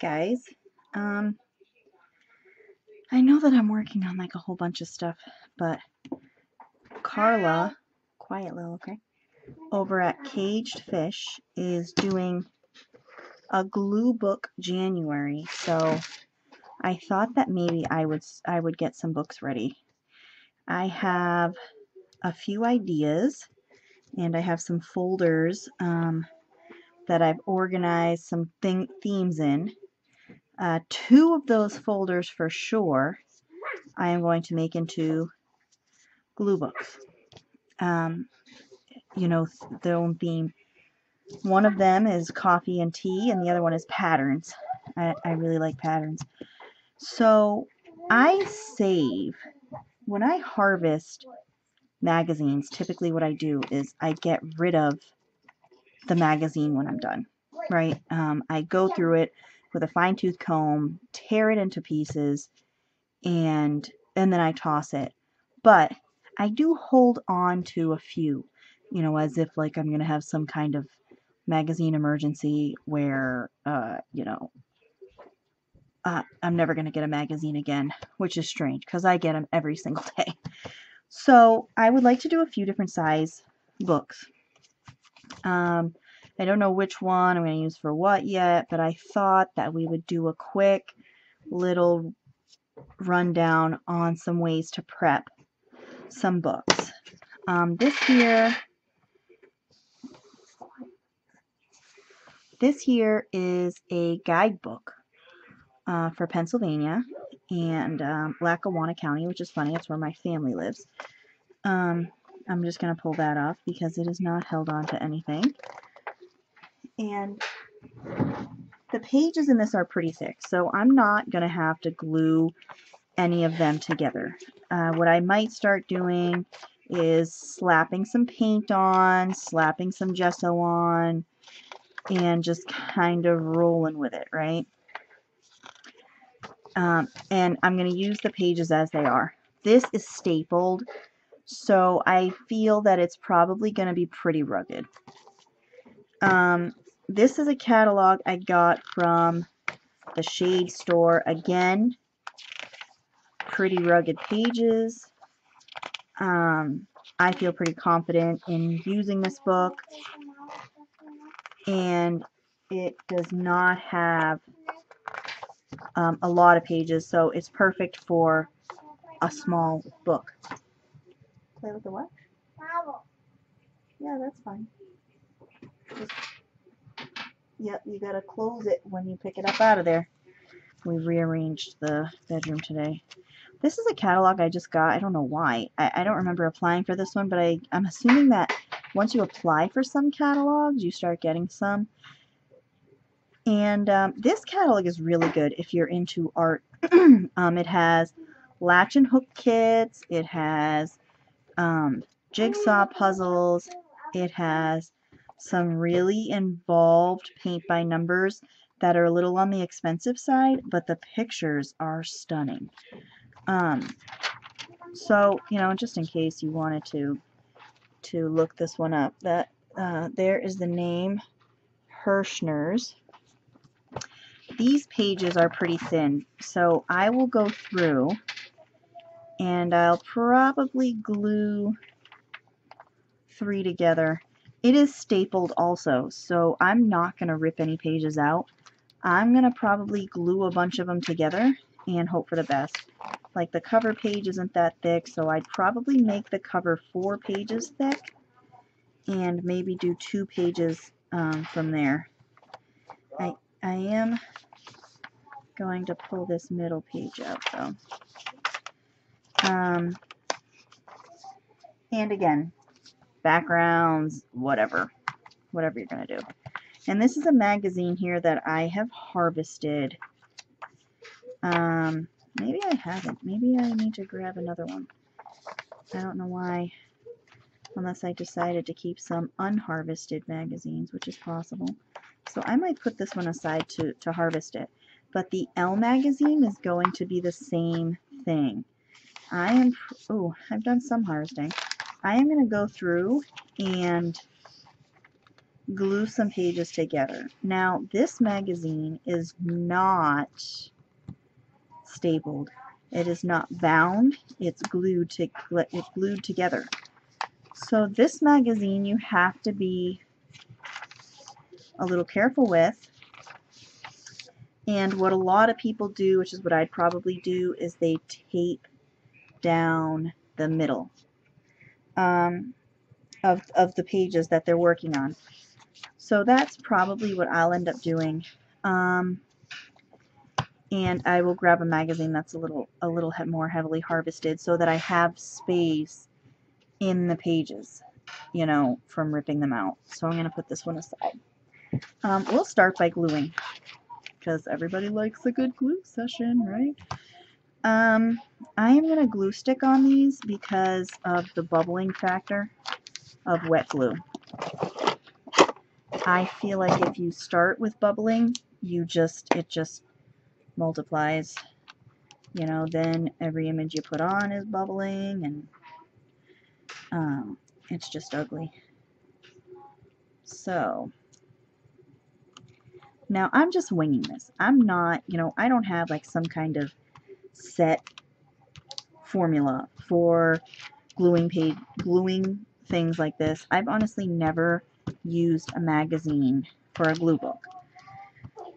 guys. I know that I'm working on like a whole bunch of stuff, but Carla, quiet little, okay, over at Caged Fish is doing a Gluebook January, so I thought that maybe I would get some books ready. I have a few ideas, and I have some folders that I've organized some themes in. Two of those folders for sure I am going to make into glue books. You know, their own theme. One of them is coffee and tea, and the other one is patterns. I really like patterns. So I save, when I harvest magazines, typically what I do is I get rid of the magazine when I'm done, right? I go through it with a fine-tooth comb, tear it into pieces, and then I toss it. But I do hold on to a few, you know, as if like I'm going to have some kind of magazine emergency where, you know, I'm never going to get a magazine again, which is strange because I get them every single day. So I would like to do a few different size books. I don't know which one I'm going to use for what yet, but I thought that we would do a quick little rundown on some ways to prep some books. This here is a guidebook for Pennsylvania and Lackawanna County, which is funny, it's where my family lives. I'm just going to pull that off because it is not held on to anything. And the pages in this are pretty thick, so I'm not going to have to glue any of them together. What I might start doing is slapping some paint on, slapping some gesso on, and just kind of rolling with it, right? And I'm going to use the pages as they are. This is stapled, so I feel that it's probably going to be pretty rugged. This is a catalog I got from the Shade store. Again, pretty rugged pages. I feel pretty confident in using this book, and it does not have a lot of pages, so it's perfect for a small book. Play with the what? Yeah, that's fine. Yep, you gotta close it when you pick it up out of there. We rearranged the bedroom today. This is a catalog I just got. I don't know why. I don't remember applying for this one, but I'm assuming that once you apply for some catalogs, you start getting some. And this catalog is really good if you're into art. It has latch and hook kits. It has jigsaw puzzles. It has some really involved paint by numbers that are a little on the expensive side, but the pictures are stunning. So, you know, just in case you wanted to look this one up, that there is the name Hirschner's. These pages are pretty thin, so I will go through and I'll probably glue 3 together. It is stapled also, so I'm not going to rip any pages out. I'm going to probably glue a bunch of them together and hope for the best. Like the cover page isn't that thick, so I'd probably make the cover 4 pages thick and maybe do 2 pages from there. I am going to pull this middle page out though. And again, backgrounds, whatever you're going to do. And this is a magazine here that I have harvested. Maybe I haven't. Maybe I need to grab another one. I don't know why, unless I decided to keep some unharvested magazines, which is possible. So I might put this one aside to harvest it. But the L magazine is going to be the same thing. I've done some harvesting. I am going to go through and glue some pages together. Now, this magazine is not stapled. It is not bound. It's glued together. So this magazine you have to be a little careful with. And what a lot of people do, which is what I'd probably do, is they tape down the middle of the pages that they're working on. So that's probably what I'll end up doing. And I will grab a magazine that's a little more heavily harvested so that I have space in the pages, you know, from ripping them out. So I'm going to put this one aside. We'll start by gluing, because everybody likes a good glue session, right? I am going to glue stick on these because of the bubbling factor of wet glue. I feel like if you start with bubbling, it just multiplies. You know, then every image you put on is bubbling, and it's just ugly. So now I'm just winging this. I'm not, you know, I don't have like some kind of set formula for gluing things like this. I've honestly never used a magazine for a glue book.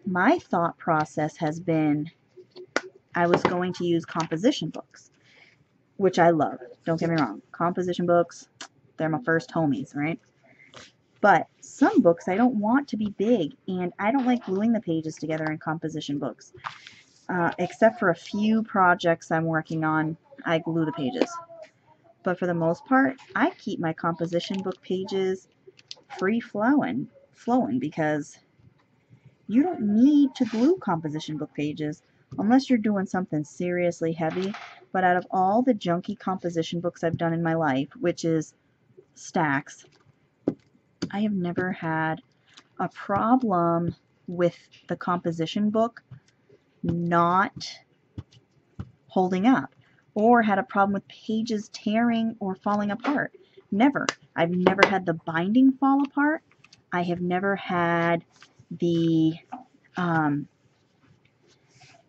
My thought process has been I was going to use composition books, which I love. Don't get me wrong. Composition books, they're my first homies, right? But some books I don't want to be big, and I don't like gluing the pages together in composition books. Except for a few projects I'm working on, I glue the pages. But for the most part, I keep my composition book pages free flowing because you don't need to glue composition book pages unless you're doing something seriously heavy. But out of all the junky composition books I've done in my life, which is stacks, I have never had a problem with the composition book not holding up or had a problem with pages tearing or falling apart. Never. I've never had the binding fall apart. I have never had the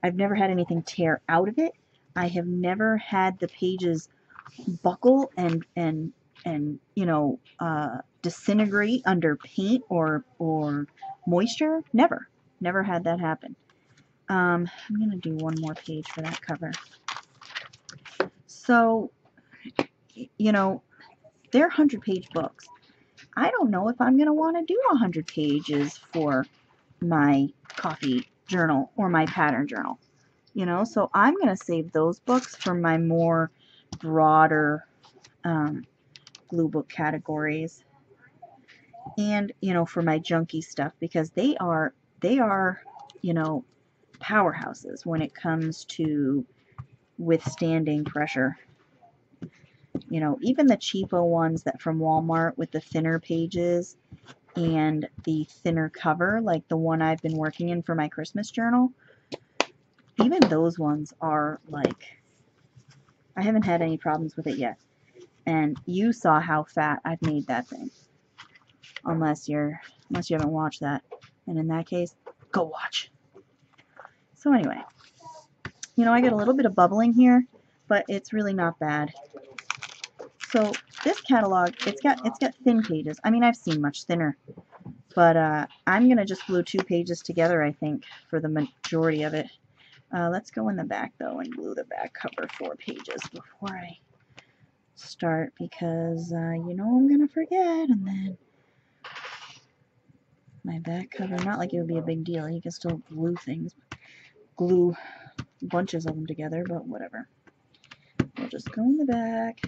I've never had anything tear out of it. I have never had the pages buckle and you know, disintegrate under paint or moisture. Never had that happen. I'm going to do one more page for that cover. So, you know, they're 100-page books. I don't know if I'm going to want to do 100 pages for my coffee journal or my pattern journal. You know, so I'm going to save those books for my more broader glue book categories. And, you know, for my junky stuff, because they are, you know, powerhouses when it comes to withstanding pressure. You know, even the cheapo ones that from Walmart with the thinner pages and the thinner cover, like the one I've been working in for my Christmas journal, even those ones are like, I haven't had any problems with it yet. And you saw how fat I've made that thing. Unless you haven't watched that. And in that case, go watch. So anyway, you know, I get a little bit of bubbling here, but it's really not bad. So this catalog, it's got thin pages. I mean, I've seen much thinner, but I'm gonna just glue 2 pages together, I think, for the majority of it. Let's go in the back though and glue the back cover 4 pages before I start, because you know I'm gonna forget, and then my back cover, not like it would be a big deal. You can still glue things, glue bunches of them together, but whatever. We'll just go in the back,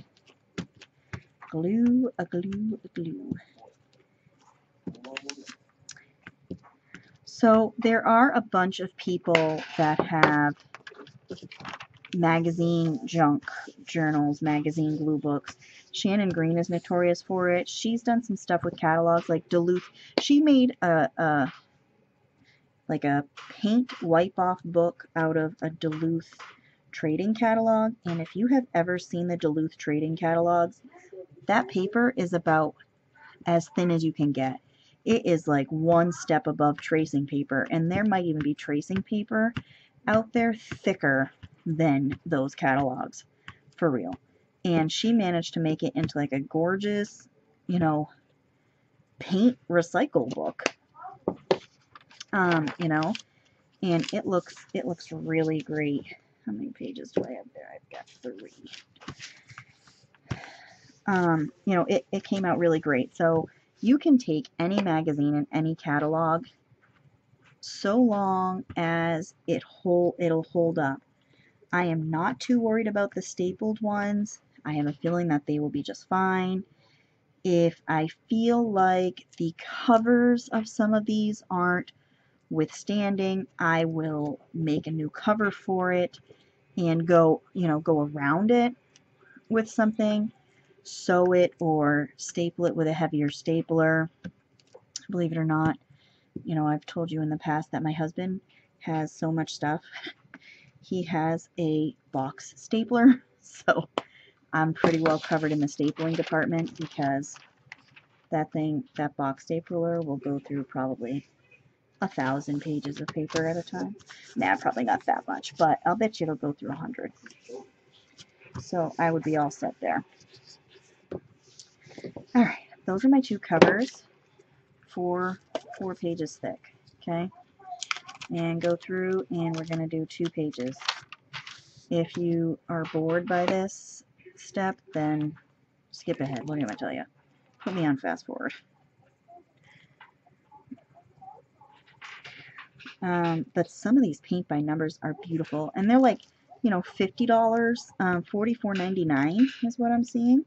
glue. So there are a bunch of people that have magazine junk journals, magazine glue books. Shannon Green is notorious for it. She's done some stuff with catalogs like Duluth. She made like a paint wipe-off book out of a Duluth trading catalog, and if you have ever seen the Duluth trading catalogs, that paper is about as thin as you can get. It is like one step above tracing paper, and there might even be tracing paper out there thicker than those catalogs, for real. And she managed to make it into like a gorgeous, you know, paint recycle book. You know, and it looks really great. How many pages do I have there? I've got 3. You know, it came out really great. So you can take any magazine and any catalog so long as it'll hold up. I am not too worried about the stapled ones. I have a feeling that they will be just fine. If I feel like the covers of some of these aren't withstanding, I will make a new cover for it and go around it with something, sew it or staple it with a heavier stapler. Believe it or not, you know, I've told you in the past that my husband has so much stuff. He has a box stapler, so I'm pretty well covered in the stapling department because that box stapler will go through probably 1,000 pages of paper at a time. Nah, probably not that much, but I'll bet you it'll go through 100. So I would be all set there. Alright, those are my 2 covers, 4 pages thick, okay? And go through and we're going to do 2 pages. If you are bored by this step, then skip ahead. What am I tell you? Put me on fast forward. But some of these paint by numbers are beautiful, and they're like, you know, $50, $44.99 is what I'm seeing.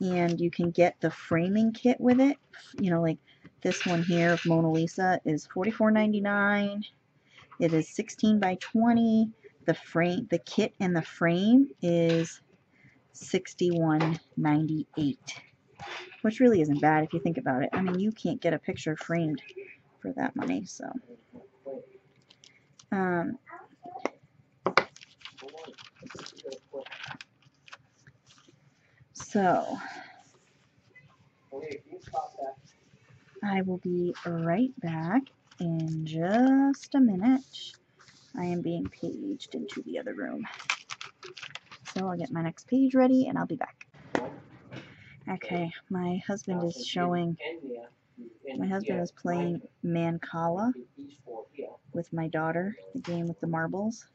And you can get the framing kit with it. You know, like this one here of Mona Lisa is $44.99. It is 16 by 20. The kit and the frame is $61.98, which really isn't bad if you think about it. I mean, you can't get a picture framed for that money, so. So I will be right back in just a minute. I am being paged into the other room. So I'll get my next page ready and I'll be back. Okay, my husband is playing Mancala with my daughter, the game with the marbles.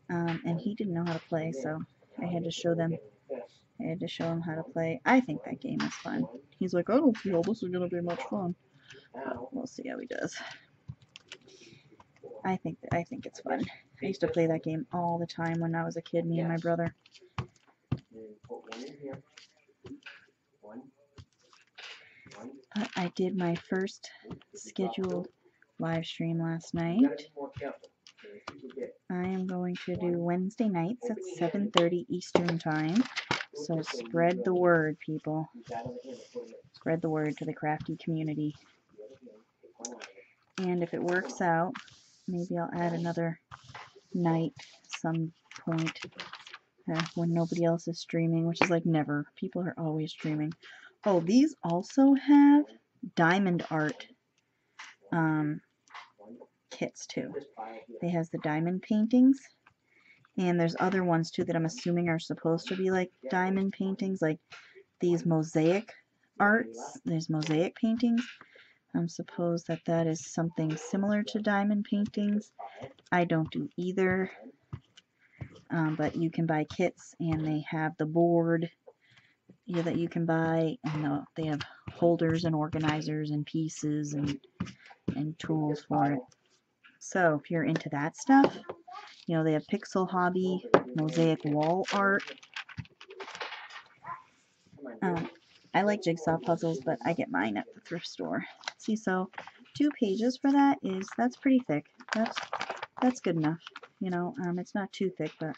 And he didn't know how to play, so I had to show him how to play. I think that game is fun. He's like, I don't feel this is going to be much fun. We'll see how he does. I think it's fun. I used to play that game all the time when I was a kid, me and my brother. But I did my first scheduled live stream last night. I am going to do Wednesday nights at 7:30 Eastern Time. So spread the word, people. Spread the word to the crafty community. And if it works out, maybe I'll add another night some point when nobody else is streaming, which is like never. People are always streaming. Oh, these also have diamond art kits too. They has the diamond paintings, and there's other ones too that I'm assuming are supposed to be like diamond paintings, like these mosaic arts. There's mosaic paintings. I'm suppose that is something similar to diamond paintings. I don't do either, but you can buy kits, and they have the board that you can buy, and they have holders and organizers and pieces and tools for it. So if you're into that stuff, you know, they have Pixel Hobby, mosaic wall art. I like jigsaw puzzles, but I get mine at the thrift store. See, so 2 pages for that's pretty thick. That's good enough. You know, it's not too thick, but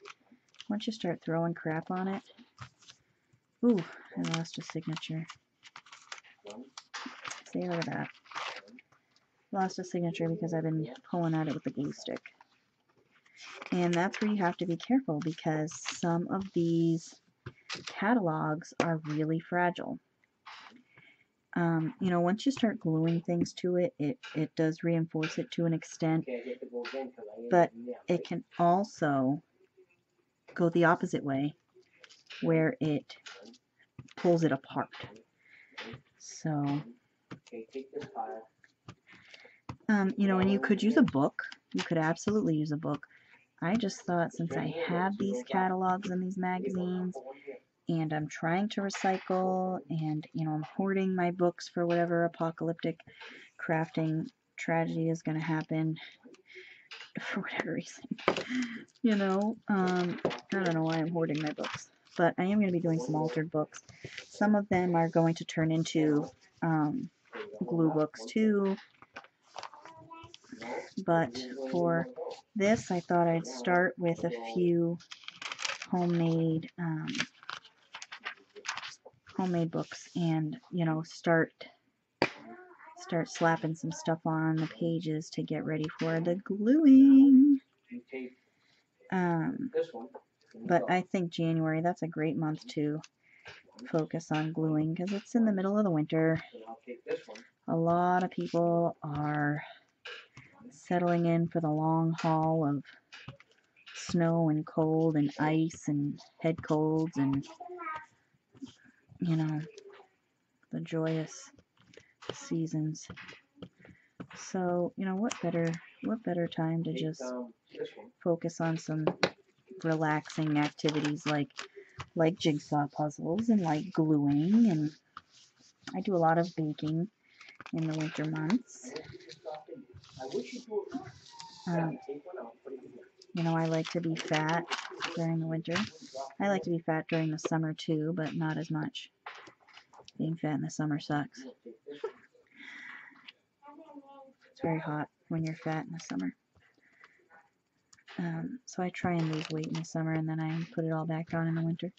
once you start throwing crap on it. Ooh, I lost a signature. See, look at that. Lost a signature because I've been pulling at it with the glue stick. And that's where you have to be careful, because some of these catalogs are really fragile. You know, once you start gluing things to it, it does reinforce it to an extent, but it can also go the opposite way, where it pulls it apart. So, you know, and you could use a book. You could absolutely use a book. I just thought, since I have these catalogs and these magazines, and I'm trying to recycle, and, you know, I'm hoarding my books for whatever apocalyptic crafting tragedy is going to happen, for whatever reason. You know, I don't know why I'm hoarding my books, but I am going to be doing some altered books. Some of them are going to turn into glue books too, but for this I thought I'd start with a few homemade books, and, you know, start slapping some stuff on the pages to get ready for the gluing. But I think January, that's a great month to focus on gluing, because it's in the middle of the winter. A lot of people are settling in for the long haul of snow and cold and ice and head colds and, you know, the joyous seasons. So, you know, what better time to just focus on some relaxing activities like jigsaw puzzles and like gluing, and I do a lot of baking in the winter months. You know, I like to be fat during the winter. I like to be fat during the summer too, but not as much. Being fat in the summer sucks. It's very hot when you're fat in the summer. So I try and lose weight in the summer, and then I put it all back on in the winter.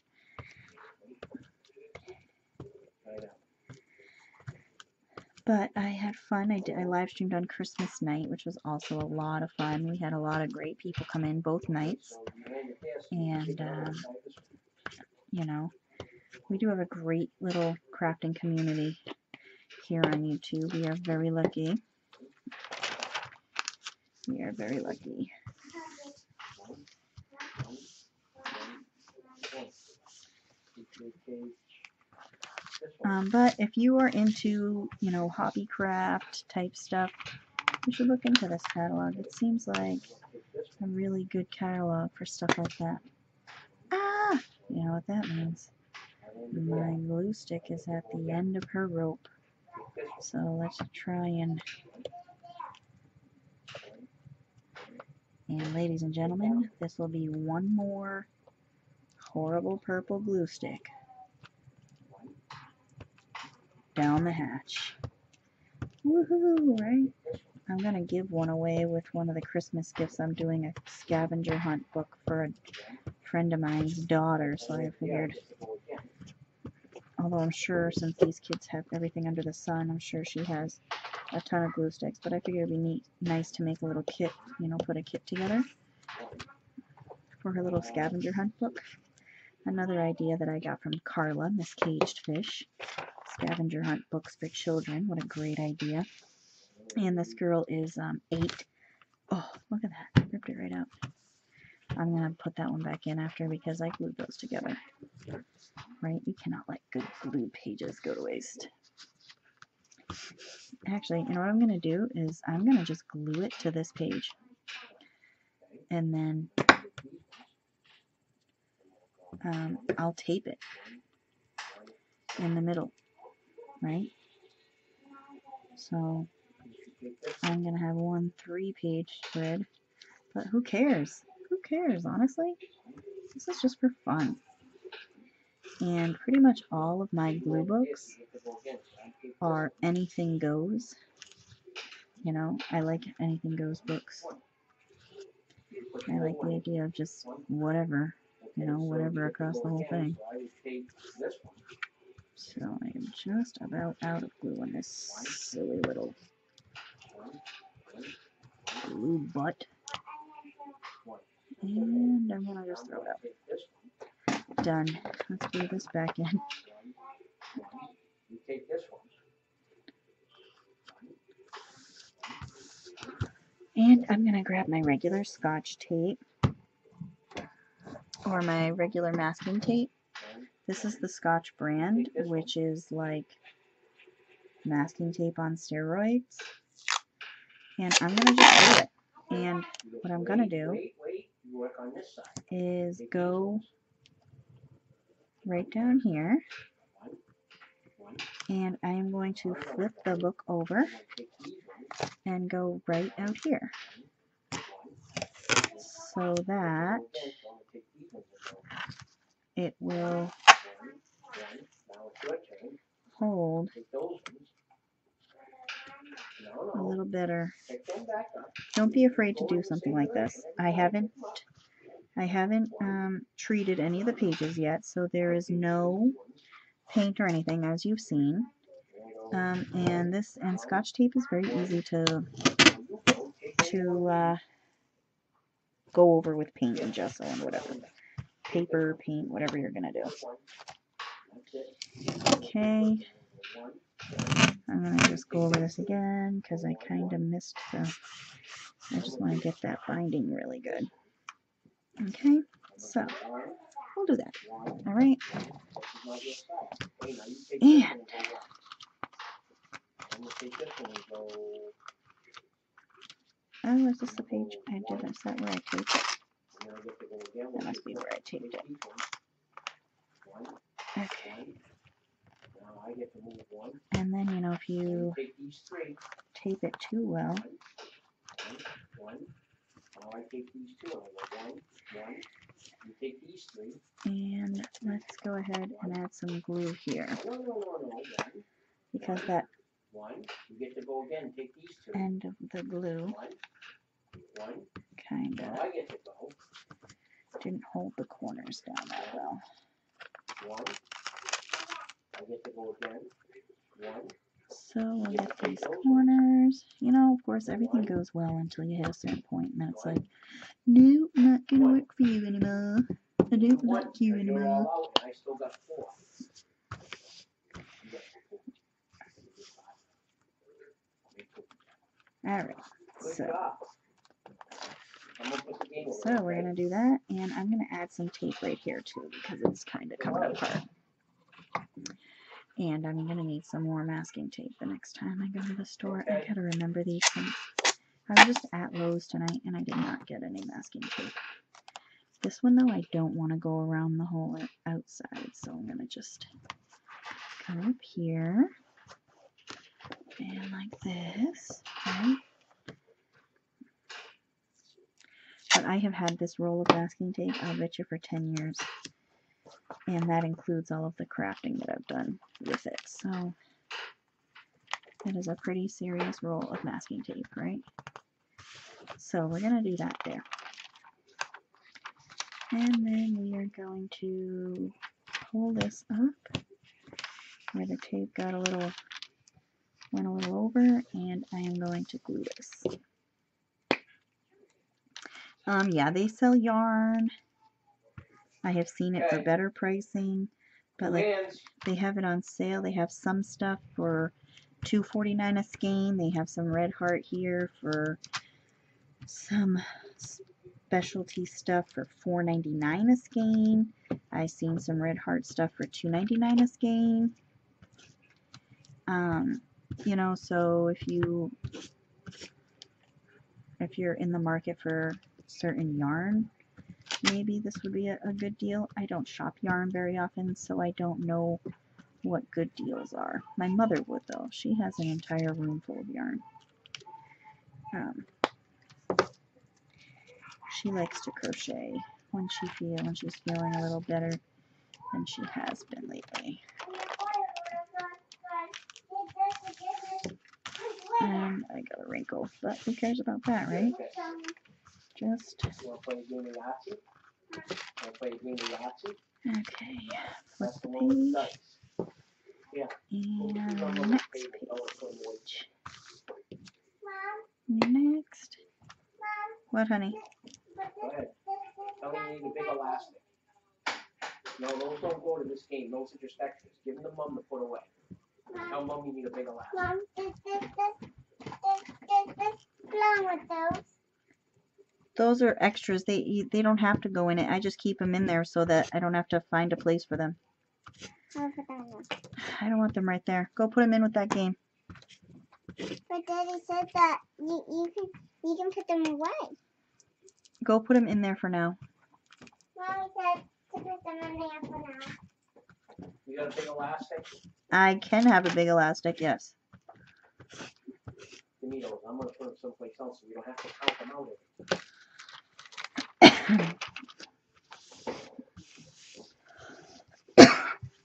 But I had fun. I live streamed on Christmas night, which was also a lot of fun. We had a lot of great people come in both nights. And, you know, we do have a great little crafting community here on YouTube. We are very lucky. We are very lucky. But if you are into, you know, hobby craft type stuff, you should look into this catalog. It seems like a really good catalog for stuff like that. Ah! You know what that means. My glue stick is at the end of her rope. So let's try and ladies and gentlemen, this will be one more horrible purple glue stick down the hatch. Woohoo, right? I'm going to give one away with one of the Christmas gifts. I'm doing a scavenger hunt book for a friend of mine's daughter, so I figured, although I'm sure since these kids have everything under the sun, I'm sure she has a ton of glue sticks, but I figured it'd be nice to make a little kit, you know, put a kit together for her little scavenger hunt book. Another idea that I got from Carla, Miss Caged Fish. Scavenger hunt books for children. What a great idea. And this girl is 8. Oh, look at that. Ripped it right out. I'm going to put that one back in after because I glued those together. Right? You cannot let good glue pages go to waste. Actually, you know what I'm going to do is I'm going to just glue it to this page. And then I'll tape it in the middle. Right? So I'm going to have one 3-page spread. But who cares? Who cares, honestly? This is just for fun. And pretty much all of my glue books are anything goes. You know, I like anything goes books. I like the idea of just whatever, you know, whatever across the whole thing. So I am just about out of glue on this silly little glue butt. And I'm going to just throw it out. Done. Let's glue this back in. And I'm going to grab my regular Scotch tape or my regular masking tape. This is the Scotch brand, which is like masking tape on steroids. And I'm going to just do it. And what I'm going to do is go right down here. And I'm going to flip the book over and go right out here, so that it will hold a little better. Don't be afraid to do something like this. I haven't treated any of the pages yet, so there is no paint or anything, as you've seen. And Scotch tape is very easy to go over with paint and gesso and whatever. Paper, paint, whatever you're gonna do. Okay. I'm gonna just go over this again because I kind of missed I just want to get that binding really good. Okay, so we'll do that. All right. And oh, is this the page I did? Is that where I taped it? That must be where I taped it. Okay. And then, you know, if you tape it too well, and let's go ahead and add some glue here, because that end of the glue kind of didn't hold the corners down that well. So we'll get these corners. You know, of course, everything goes well until you hit a certain point, and then it's like, no, not gonna work for you anymore. I don't like you anymore. Alright, so we're gonna do that, and I'm gonna add some tape right here too, because it's kind of coming apart. And I'm going to need some more masking tape the next time I go to the store. I gotta remember these things. I was just at Lowe's tonight and I did not get any masking tape. This one though, I don't want to go around the whole outside, so I'm going to just come up here and like this, right? But I have had this roll of masking tape, I'll bet you, for 10 years. And that includes all of the crafting that I've done with it. So that is a pretty serious roll of masking tape, right? So we're going to do that there. And then we are going to pull this up where the tape got went a little over, and I am going to glue this. Yeah, they sell yarn. I have seen it for better pricing, but like they have it on sale. They have some stuff for $2.49 a skein. They have some Red Heart here for some specialty stuff for $4.99 a skein. I've seen some Red Heart stuff for $2.99 a skein. You know, so if you're in the market for certain yarn, maybe this would be a good deal. I don't shop yarn very often, so I don't know what good deals are. My mother would, though. She has an entire room full of yarn. She likes to crochet when she's feeling a little better than she has been lately. And I got a wrinkle, but who cares about that, right? Just okay, flip the page, and next page. Next. What, honey? Go ahead. Tell me you need a big elastic. No, those don't go to this game. Those are just extras. Give them to Mom to put away. Tell Mom you need a big elastic. with those? Those are extras. They don't have to go in it. I just keep them in there so that I don't have to find a place for them. I'll put that in. I don't want them right there. Go put them in with that game. But Daddy said that you can put them away. Go put them in there for now. Mommy said to put them in there for now. You got a big elastic? I can have a big elastic, yes. Give me those. I'm gonna put them someplace else so we don't have to count them out.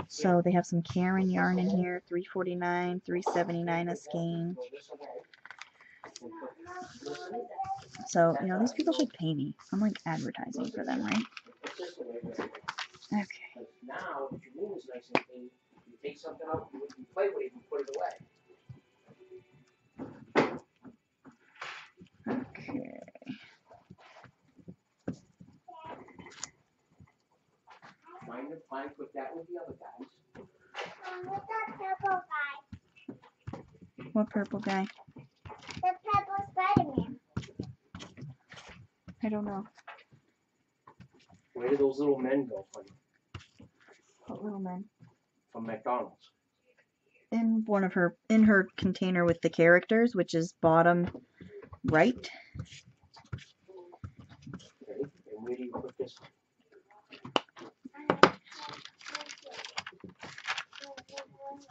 So they have some Karen yarn in here, $3.49, $3.79 a skein. So, you know, these people should pay me. I'm like advertising for them, right? Okay. Now, if your room is nice and clean, you take something out, you play with it, and put it away. Okay. Fine, put that with the other guys. What's that purple guy? What purple guy? The purple Spider-Man. I don't know. Where did those little men go from? What little man? From McDonald's. In her container with the characters, which is bottom right. Okay, and where do you put this?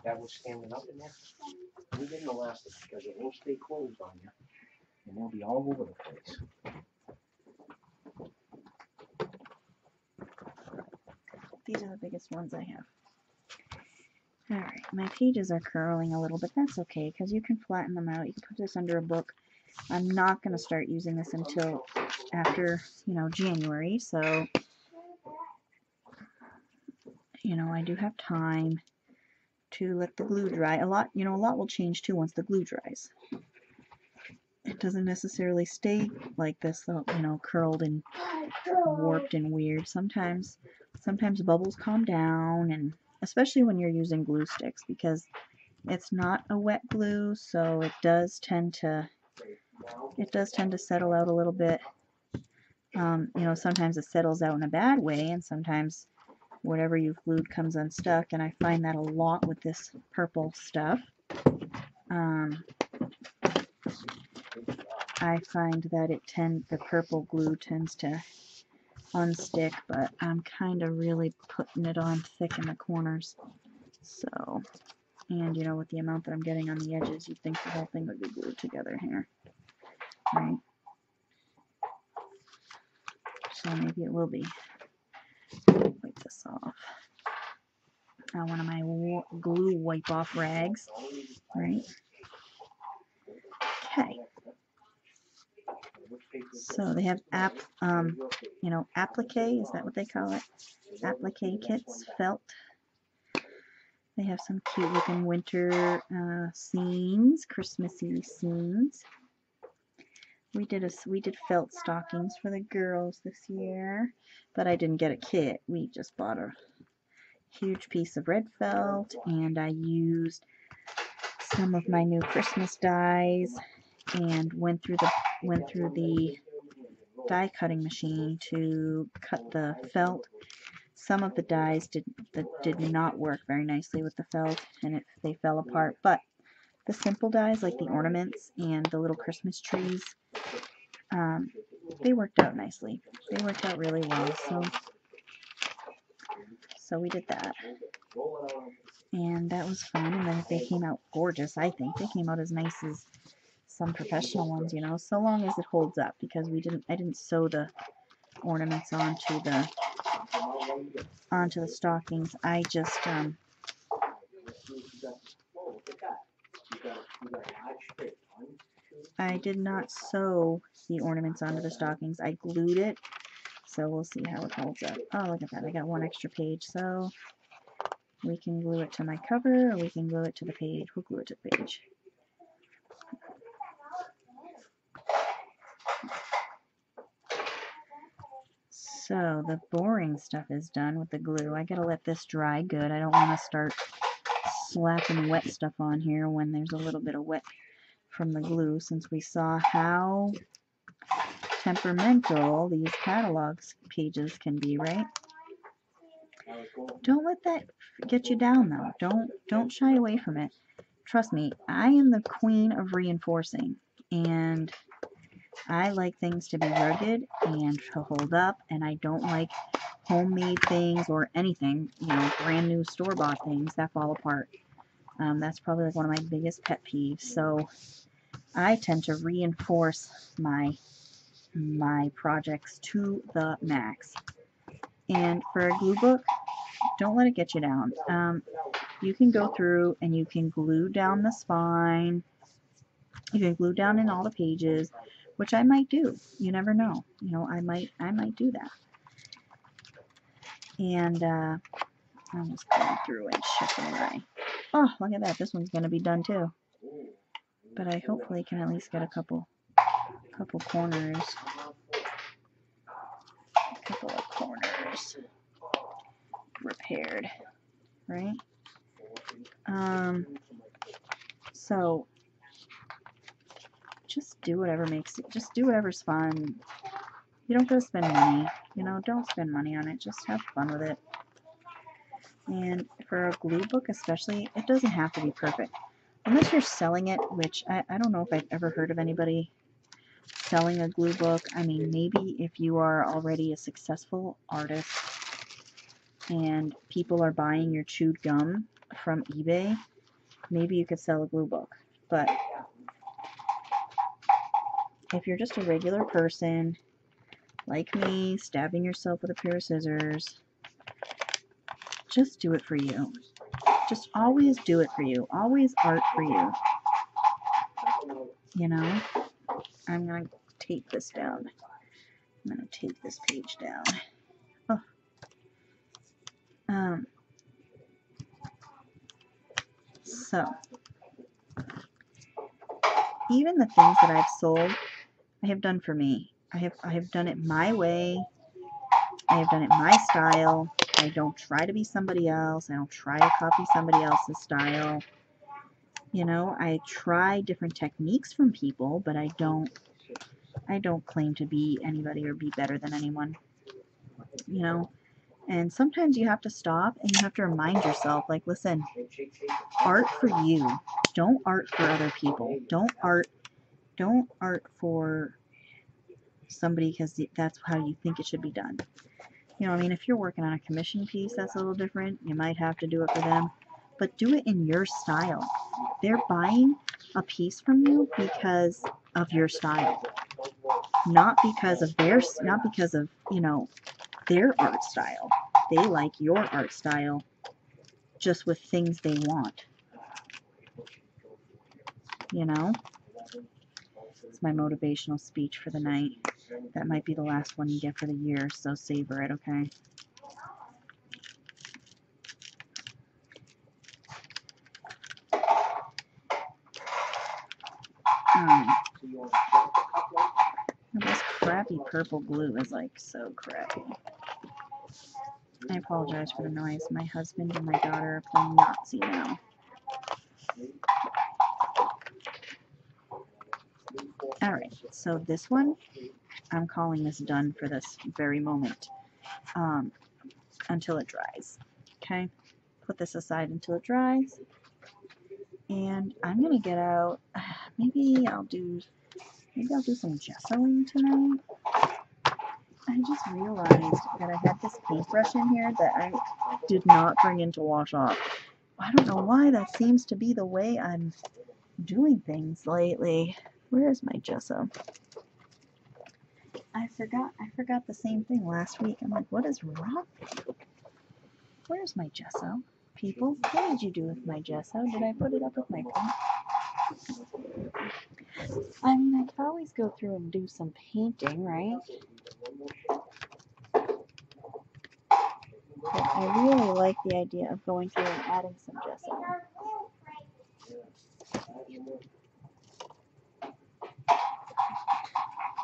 That was standing up in there. We didn't elastic because it won't stay closed on you, and they'll be all over the place. These are the biggest ones I have. Alright, my pages are curling a little bit. That's okay, because you can flatten them out. You can put this under a book. I'm not going to start using this until after, you know, January, so, you know, I do have time to let the glue dry. A lot will change too once the glue dries. It doesn't necessarily stay like this, you know, curled and warped and weird. Sometimes bubbles calm down, and especially when you're using glue sticks, because it's not a wet glue, so it does tend to settle out a little bit. You know, sometimes it settles out in a bad way, and sometimes whatever you've glued comes unstuck, and I find that a lot with this purple stuff. I find that the purple glue tends to unstick, but I'm kind of really putting it on thick in the corners. So, and you know, with the amount that I'm getting on the edges, you'd think the whole thing would be glued together here, right? So maybe it will be. Wipe this off. One of my glue wipe off rags, right? Okay. So they have you know, applique, is that what they call it? Applique kits, felt. They have some cute looking winter scenes, Christmassy scenes. We did felt stockings for the girls this year, but I didn't get a kit. We just bought a huge piece of red felt, and I used some of my new Christmas dies and went through the die cutting machine to cut the felt. Some of the dies did not work very nicely with the felt, and they fell apart, but the simple dies, like the ornaments and the little Christmas trees, they worked out nicely. They worked out really well, so we did that, and that was fun. And then they came out gorgeous. I think they came out as nice as some professional ones, you know, so long as it holds up, because I didn't sew the ornaments onto the stockings. I just I did not sew the ornaments onto the stockings. I glued it, so we'll see how it holds up. Oh, look at that, I got one extra page, so we can glue it to my cover, or we can glue it to the page. We'll glue it to the page. So the boring stuff is done with the glue. I gotta let this dry good. I don't want to start slapping wet stuff on here when there's a little bit of wet from the glue, since we saw how temperamental these catalogs pages can be, right? Don't let that get you down, though. Don't shy away from it. Trust me, I am the queen of reinforcing, and I like things to be rugged and to hold up, and I don't like homemade things or anything, you know, brand new store-bought things that fall apart. That's probably like one of my biggest pet peeves. So I tend to reinforce my projects to the max. And for a glue book, don't let it get you down. You can go through and you can glue down the spine. You can glue down in all the pages, which I might do. You never know. You know, I might do that. And I'm just going through and checking my. Oh, look at that! This one's gonna be done too. But I hopefully can at least get a couple corners. A couple of corners repaired, right? So just do whatever just do whatever's fun. You don't gotta spend money, you know, don't spend money on it, just have fun with it. And for a glue book especially, it doesn't have to be perfect. Unless you're selling it, which I don't know if I've ever heard of anybody selling a glue book. I mean, maybe if you are already a successful artist and people are buying your chewed gum from eBay, maybe you could sell a glue book. But if you're just a regular person, like me, stabbing yourself with a pair of scissors, just do it for you. Just always do it for you. Always art for you. You know? I'm going to tape this down. I'm going to tape this page down. Oh. So, even the things that I've sold, I have done for me. I have done it my way. I have done it my style. I don't try to be somebody else. I don't try to copy somebody else's style. You know, I try different techniques from people, but I don't claim to be anybody or be better than anyone. You know, and sometimes you have to stop and you have to remind yourself, like, listen, art for you. Don't art for other people. Don't art for somebody because that's how you think it should be done. You know, I mean, if you're working on a commission piece, that's a little different. You might have to do it for them, but do it in your style. They're buying a piece from you because of your style, not because of you know, their art style. They like your art style just with things they want. You know? It's my motivational speech for the night. That might be the last one you get for the year, so savor it, okay? This crappy purple glue is like so crappy. I apologize for the noise. My husband and my daughter are playing Yahtzee now. Alright, so this one, I'm calling this done for this very moment, until it dries. Okay, put this aside until it dries, and I'm gonna get out. Maybe I'll do some gessoing tonight. I just realized that I had this paintbrush in here that I did not bring in to wash off. I don't know why that seems to be the way I'm doing things lately. Where is my gesso? I forgot the same thing last week. I'm like, what is wrong? Where's my gesso? People, what did you do with my gesso? Did I put it up with my paint? I mean, I could always go through and do some painting, right? But I really like the idea of going through and adding some gesso.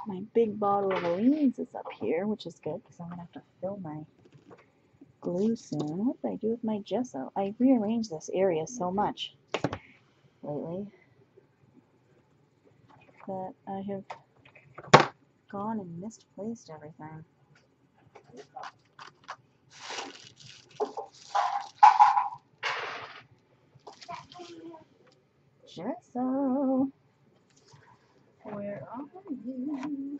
My big bottle of Aleene's is up here, which is good because I'm going to have to fill my glue soon. What did I do with my gesso? I rearranged this area so much lately. that I have gone and misplaced everything. Gesso, where are you?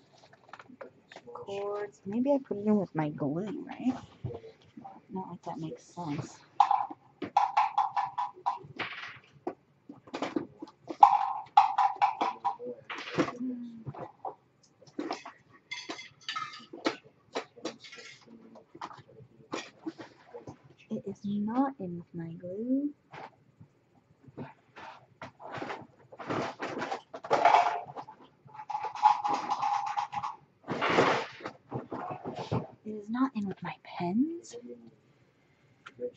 Cords. Maybe I put it in with my glue, right? Not like that makes sense. It is not in with my glue. It is not in with my pens. It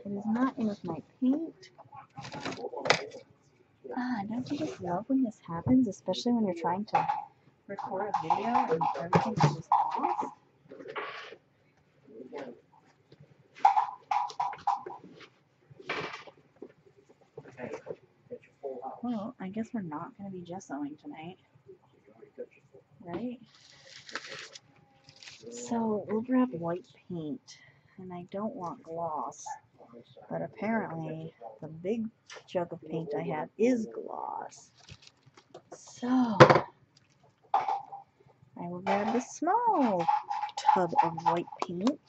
is not in with my paint. Don't you just love when this happens, especially when you're trying to record a video and everything is just off? Well, I guess we're not going to be gessoing tonight, right? So we'll grab white paint, and I don't want gloss, but apparently the big jug of paint I have is gloss. So I will grab the small tub of white paint.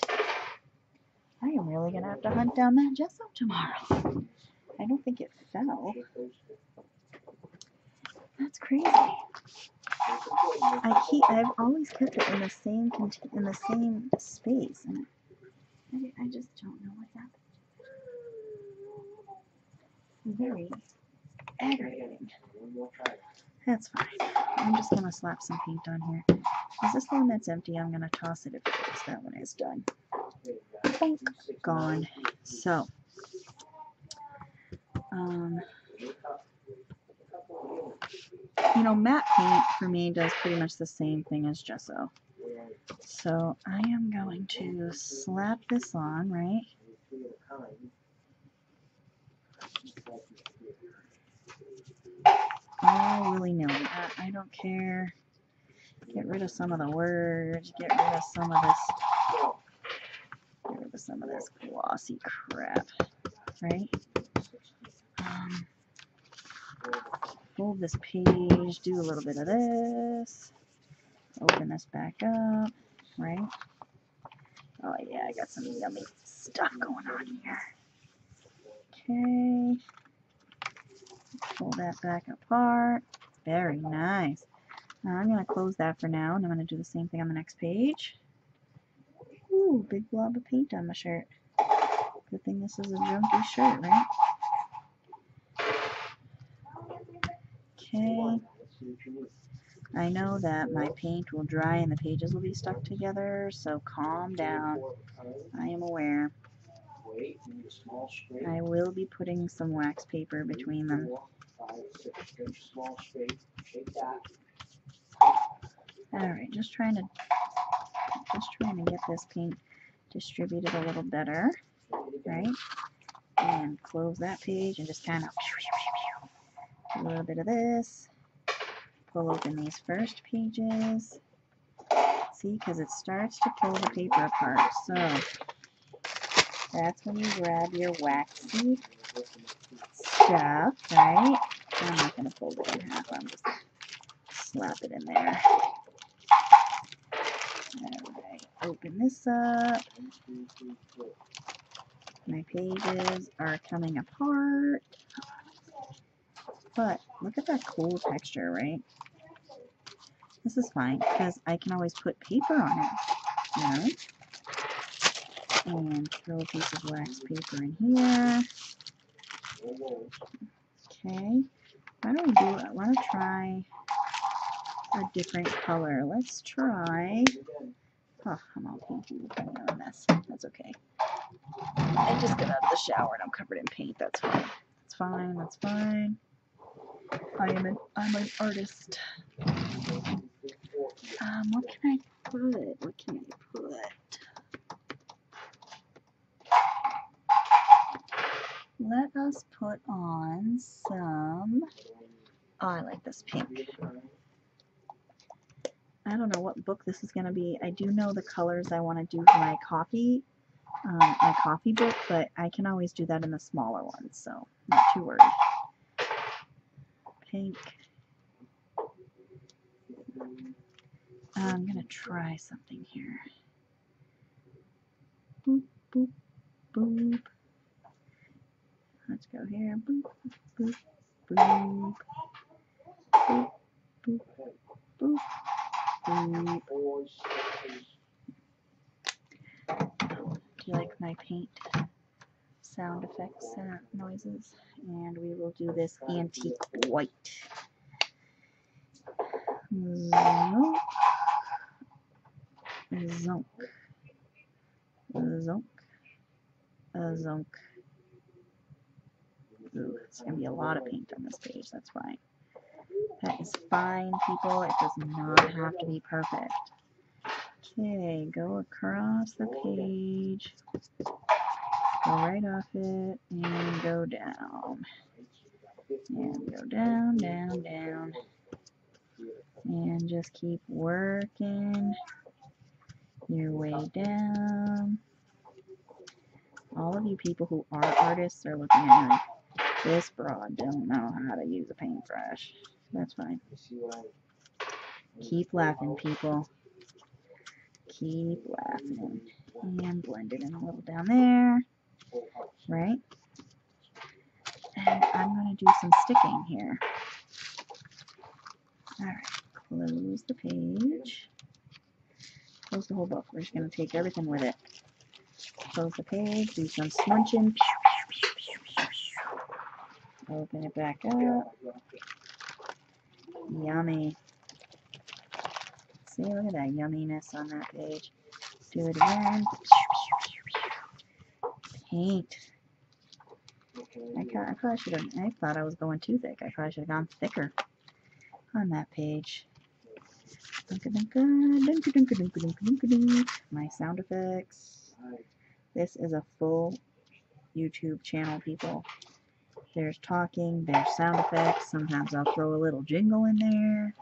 I am really going to have to hunt down that gesso tomorrow. I don't think it fell. That's crazy. I've always kept it in the same space, and I just don't know what's happened. Very aggravating. That's fine. I'm just gonna slap some paint on here. Is this the one that's empty? I'm gonna toss it if that one is done. Bonk, gone. So, you know, matte paint for me does pretty much the same thing as gesso. So I am going to slap this on, right? All willy-nilly. I don't care. Get rid of some of the words. Get rid of some of this glossy crap, right? Fold this page, do a little bit of this, open this back up, right? Oh yeah, I got some yummy stuff going on here. Okay, pull that back apart. Very nice. Now I'm going to close that for now, and I'm going to do the same thing on the next page. Ooh, big blob of paint on my shirt. Good thing this is a junky shirt, right? Okay. I know that my paint will dry and the pages will be stuck together, so calm down. I am aware. I will be putting some wax paper between them. Alright, just trying to get this paint distributed a little better, right? And close that page and just kind of a little bit of this. Pull open these first pages. See, because it starts to pull the paper apart. So that's when you grab your waxy stuff, right? I'm not going to fold it in half. I'm just slap it in there. Alright, open this up. My pages are coming apart. But look at that cool texture, right? This is fine because I can always put paper on it, you know? And throw a piece of wax paper in here. Okay. Why don't try a different color? Let's try. Oh, I'm all pinky with my mess. That's okay. I just got out of the shower and I'm covered in paint. That's fine. That's fine. That's fine. I'm an artist. What can I put? What can I put? let us put on some, oh, I like this pink. I don't know what book this is going to be. I do know the colors I want to do for my coffee book, but I can always do that in the smaller ones, so not too worried. Pink. I'm going to try something here. Boop, boop, boop. Let's go here. Boop, boop, boop. Boop, boop, boop, boop. Do you like my paint sound effects noises? And we will do this antique white. Zonk. Zonk. Zonk. Zonk. Ooh, it's going to be a lot of paint on this page. That's fine. That is fine, people. It does not have to be perfect. Okay, go across the page. Go right off it and go down. And go down, down, down. And just keep working your way down. All of you people who are artists are looking at me. This broad don't know how to use a paintbrush. That's fine. Keep laughing, people. Keep laughing. And blend it in a little down there. Right? And I'm going to do some sticking here. Alright, close the page. Close the whole book. We're just going to take everything with it. Close the page, do some smudging. Open it back up. Yummy. See, look at that yumminess on that page. Do it again. Paint. I probably should have, I thought I was going too thick. I probably should have gone thicker on that page. My sound effects. This is a full YouTube channel, people. There's talking, there's sound effects. Sometimes I'll throw a little jingle in there.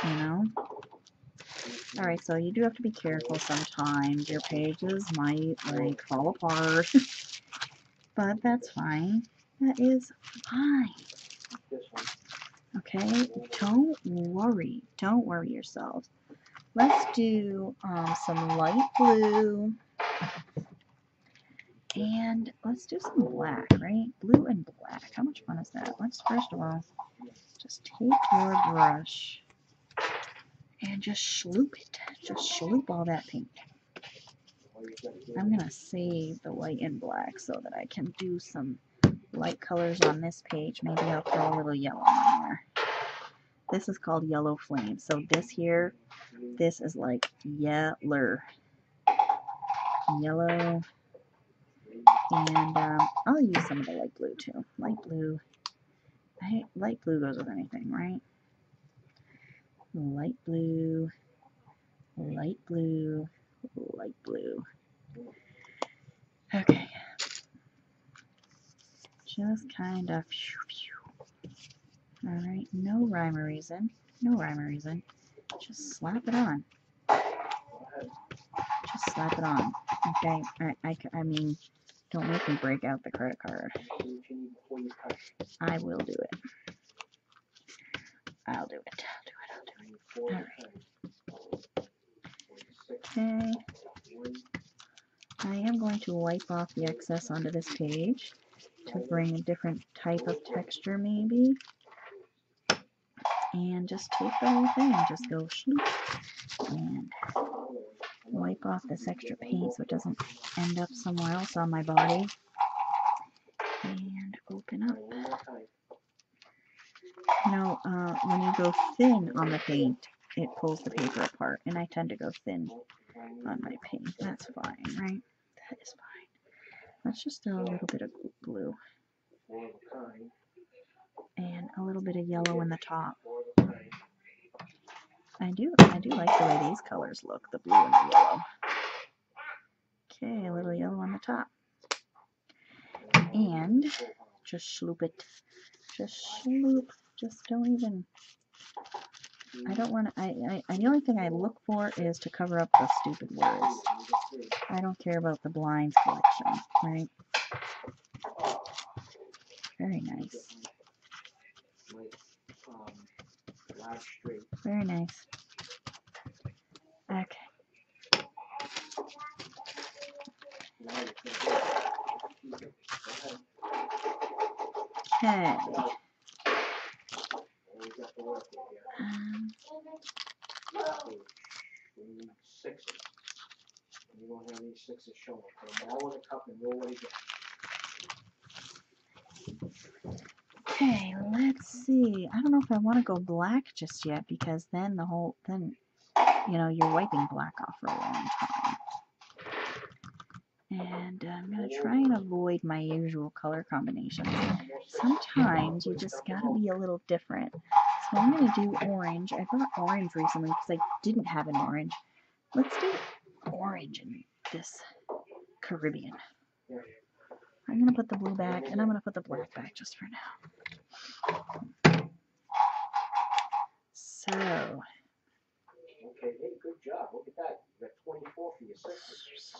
You know? Alright, so you do have to be careful sometimes. Your pages might, like, fall apart. But that's fine. That is fine. Okay? Don't worry. Don't worry yourselves. Let's do some light blue. And let's do some black, right? Blue and black. How much fun is that? Let's first of all just take your brush and just sloop it. Just sloop all that paint. I'm going to save the white and black so that I can do some light colors on this page. Maybe I'll throw a little yellow on there. This is called Yellow Flame. So this here, this is like yeller. Yellow. And I'll use some of the light blue too. Light blue. Light blue goes with anything, right? Light blue. Light blue. Light blue. Okay. Just kind of. Alright, no rhyme or reason. No rhyme or reason. Just slap it on. Just slap it on. Okay? I mean, don't make me break out the credit card. I will do it. I'll do it. I'll do it. Alright. Okay. I am going to wipe off the excess onto this page to bring a different type of texture maybe. And just take the whole thing and just go shoot and wipe off this extra paint so it doesn't end up somewhere else on my body. And open up. You know, when you go thin on the paint, it pulls the paper apart, and I tend to go thin on my paint. That's fine, right? That is fine. Let's just throw a little bit of blue and a little bit of yellow in the top. I do like the way these colors look, the blue and the yellow. Okay, a little yellow on the top. And just sloop it. Just sloop. Just don't even. I don't want to. The only thing I look for is to cover up the stupid words. I don't care about the blinds collection, right? Very nice. Very nice. Okay. Okay. Sixes. You don't have any sixes showing. Put them all in a cup and roll it again. Okay, let's see. I don't know if I want to go black just yet because then you're wiping black off for a long time. And I'm going to try and avoid my usual color combinations. Sometimes you just got to be a little different. So I'm going to do orange. I bought orange recently because I didn't have an orange. Let's do orange in this Caribbean. I'm going to put the blue back and I'm going to put the black back just for now. So. Okay, hey, good job. Look at that. You got 24 for your sixes.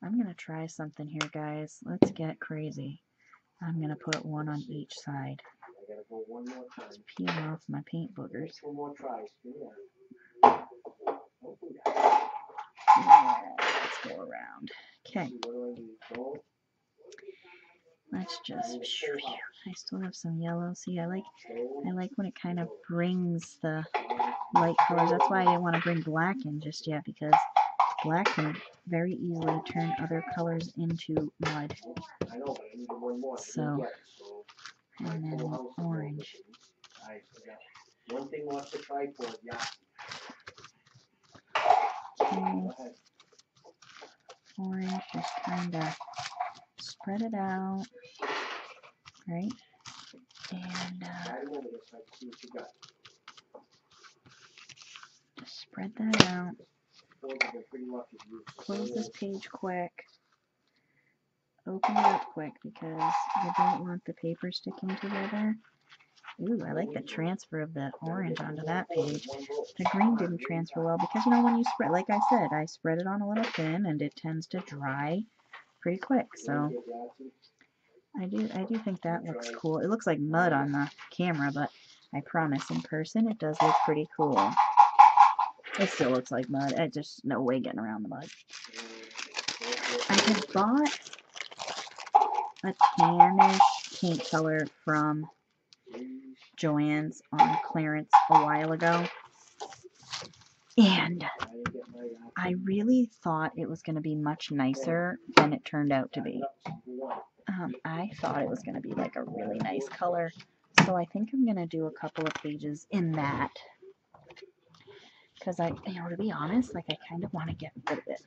I'm going to try something here, guys. Let's get crazy. I'm going to put one on each side. I got to go one more time. Just peel off my paint boogers. Two more tries. Yeah, let's go around. Okay. Let's just. I still have some yellow. See, I like when it kind of brings the light colors. That's why I didn't want to bring black in just yet, because black can very easily turn other colors into mud. So, and then orange. One thing wants to try for it, yeah. Okay. Orange, just kind of spread it out, right? And just spread that out. Close this page quick. Open it up quick because you don't want the paper sticking together. Ooh, I like the transfer of the orange onto that page. The green didn't transfer well because, when you spread, like I said, I spread it on a little thin and it tends to dry pretty quick. So I do think that looks cool. It looks like mud on the camera, but I promise in person it does look pretty cool. It still looks like mud. I just no way getting around the mud. I had bought a tannish paint color from Joann's on clearance a while ago, and I really thought it was going to be much nicer than it turned out to be. I thought it was going to be like a really nice color, so I think I'm going to do a couple of pages in that, because to be honest, like I kind of want to get rid of it,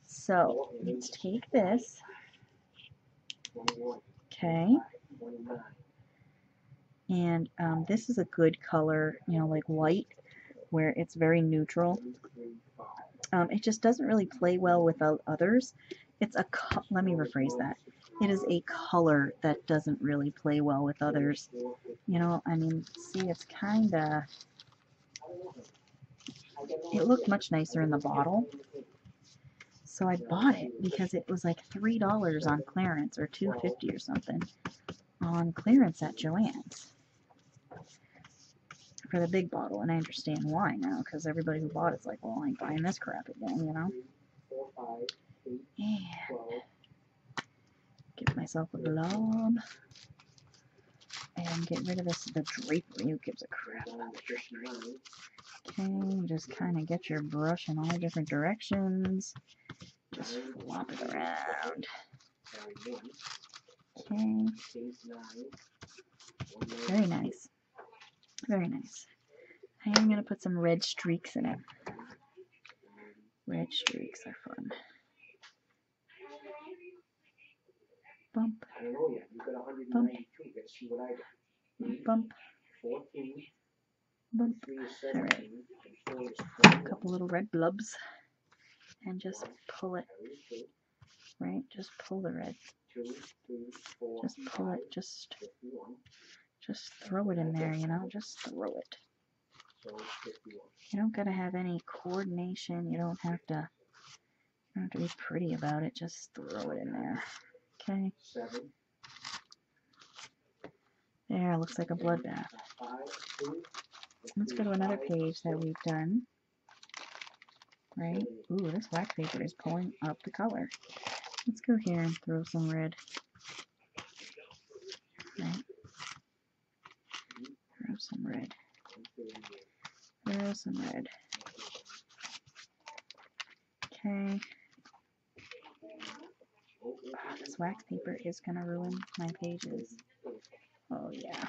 So let's take this. Okay. And this is a good color, like white, where it's very neutral. It just doesn't really play well with others. Let me rephrase that. It is a color that doesn't really play well with others. See, it's kind of... It looked much nicer in the bottle. So I bought it because it was like $3 on clearance, or $2.50 or something on clearance at Joann's for the big bottle. And I understand why now, because everybody who bought it's like, well, I ain't buying this crap again, And give myself a glob and get rid of the drapery. Who gives a crap about the drapery? Okay, just kind of get your brush in all different directions. Just flop it around. Okay. Very nice. Very nice. I am going to put some red streaks in it. Red streaks are fun. Bump. Bump. Bump. Bump. Alright. A couple little red blobs. And just pull it right? Just pull the red. 2, 3, 4, Just pull 5, it. Just 51. throw it in there, you know? Just throw it. So 51. You don't gotta have any coordination. You don't have to be pretty about it. Just throw it in there. Okay. 7. There, looks like a bloodbath. 5, 2. Let's go to another page that we've done. Right? Ooh, this wax paper is pulling up the color. Let's go here and throw some red. Right? Throw some red. Throw some red. Okay. Oh, this wax paper is gonna ruin my pages. Oh yeah.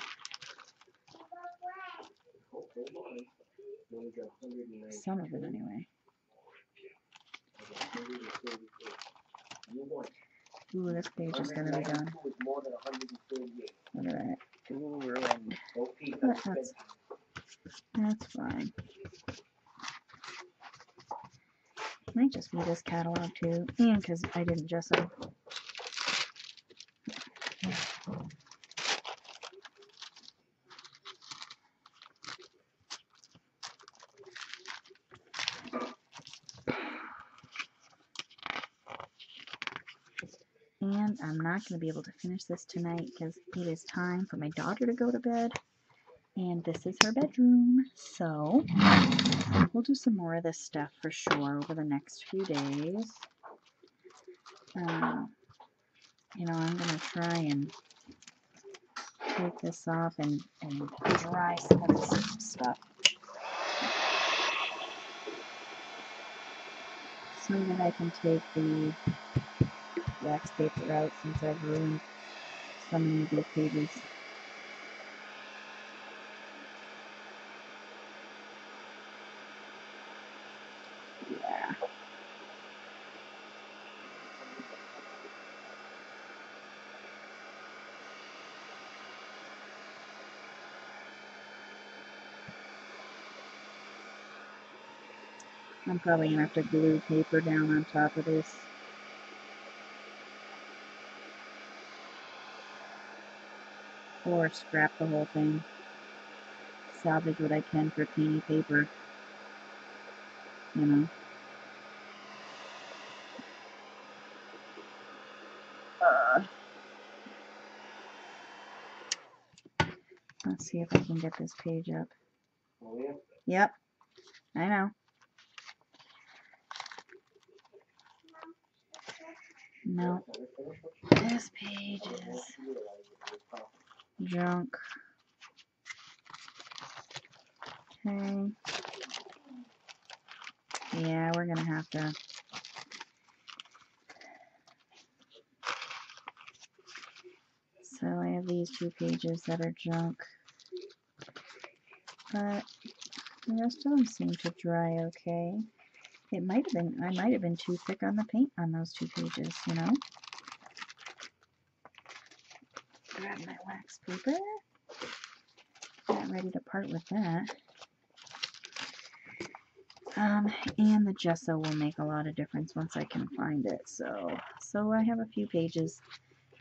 Some of it anyway. Ooh, this page is gonna be done. Look at that. Ooh, ruined. But that's fine. Might just be this catalog too, and because I didn't gesso. And I'm not going to be able to finish this tonight because it is time for my daughter to go to bed. And this is her bedroom. So we'll do some more of this stuff for sure over the next few days. You know, I'm going to try and take this off and dry some of this stuff, so that I can take the wax paper out since I've ruined so many of these pages. Yeah. I'm probably going to have to glue paper down on top of this. Or scrap the whole thing. Salvage what I can for teeny paper. You know. Let's see if I can get this page up. Oh, yeah. Yep. I know. No. This page is junk. Okay. Yeah, we're gonna have to. So I have these 2 pages that are junk. But the rest of them seem to dry okay. It might have been, I might have been too thick on the paint on those 2 pages, you know. Grab my wax paper. Not ready to part with that. And the gesso will make a lot of difference once I can find it. So I have a few pages.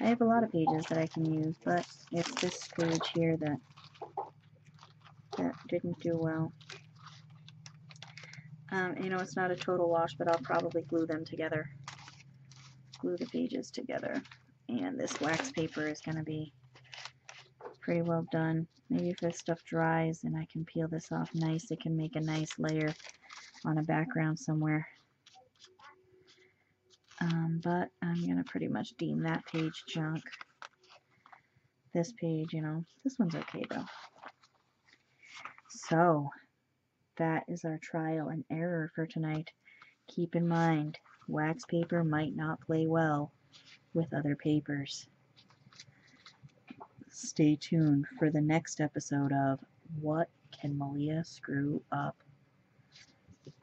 I have a lot of pages that I can use, but it's this page here that didn't do well. You know, it's not a total wash, but I'll probably glue them together. Glue the pages together. And this wax paper is going to be pretty well done. Maybe if this stuff dries and I can peel this off nice, it can make a nice layer on a background somewhere. But I'm going to pretty much deem that page junk. This page, you know, this one's okay though. So that is our trial and error for tonight. Keep in mind, wax paper might not play well with other papers. Stay tuned for the next episode of What Can Malia Screw Up?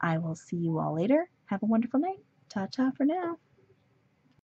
I will see you all later. Have a wonderful night. Ta-ta for now.